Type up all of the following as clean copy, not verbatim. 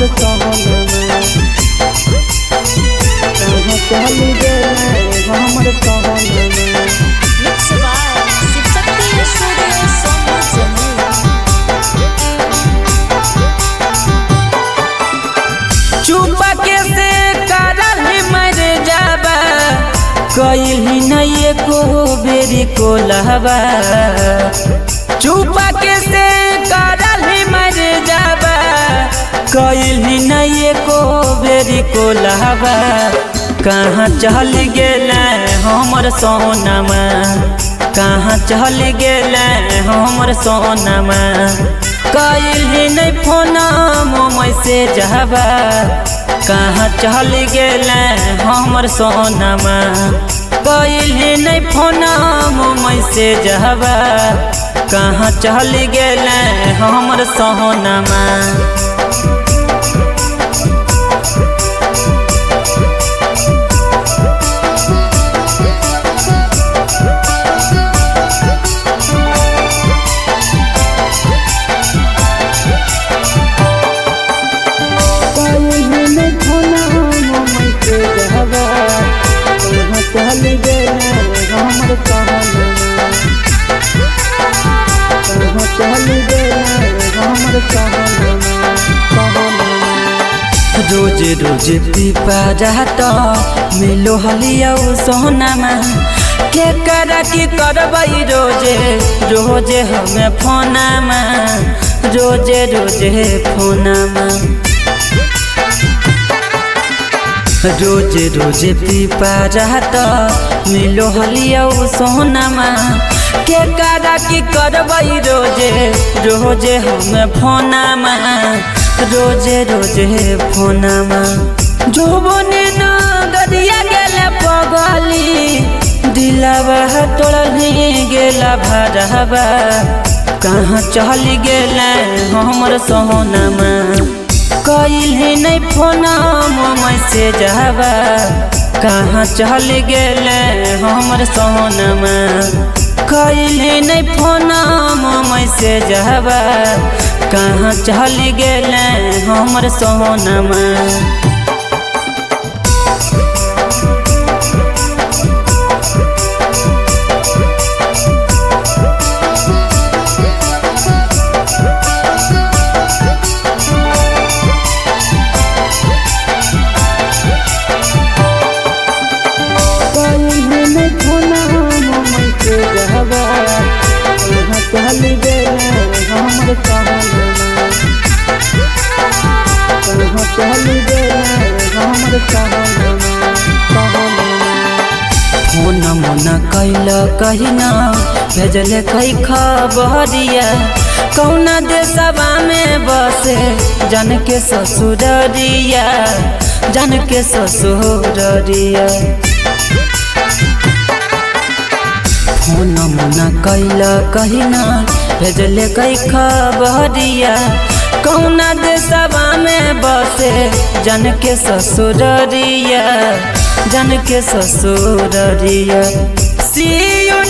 हमर सोनमा कहाँ चल गेले हमर सोनमा। Mixed by Sipsakti Studio Sonu Jammu। चुपा के से करल मर जाबा कइली नहीं एको बेरी को लहबा। चुपा के से करल मर जाबा कइली नहीं एको बेरी को लहबा। कहाँ चल गेले हमर सोनमा कहाँ चल गेले हमर सोनमा। कइली नहीं फोन मैसेज हबा कहाँ चल गेले हमर सोनमा। कइली नहीं फोन मैसेज हबा कहाँ चल गेले हमर सोनमा। चल गेले हमर सोनमा कहाँ चल गेले हमर सोनमा। रोज रोज पीपा जात मिलो हलिया सोनमा। के करा की करबई रोजे रोजे हमें फोनमा रोजे रोजे फोनमा। रोज रोज पीपा जात मिलो हलिया सोनमा। के करा की करबई रोजे रोजे हमें फोनमा रोजे रोजे फोनमा। जो बने न गदिया गेले पगली दिलवा तोड़नी गेला भरबा। कहाँ चल गेले हमर सोनमा कइली नहीं फोन मैसेज हबा कहाँ चल गेले हमर सोनमा। कइली नहीं फोन मैसेज हबा कहाँ चल गेले हमर सोनमा। चल गेले हमर सोनमा कहाँ चल गेले हमर सोनमा। फोन मोना कैल कहिना भेजले कई खबरिया। कौना देशवा में बसे जन के ससुररिया जन के ससुररिया। फोन मोना कैल कहिना भेजले कई खबरिया। कौना देशवा में बसे जन के ससुररिया जन के ससुररिया।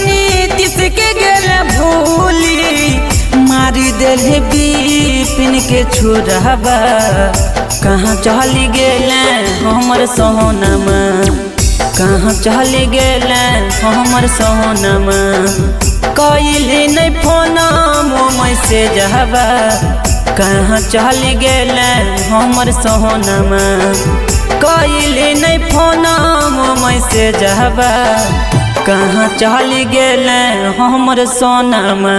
नीतीश के गेले भूली मारी देले बिपिन के छोड़बा। कहाँ चल गेले हमर सोनमा कहाँ चल गेले हमर सोनमा। कइली नहीं फोन मैसेज हबा कहाँ चल गेले हमर सोनमा। कइली नहीं फोन मैसेज हबा कहाँ चल गेले हमर सोनमा।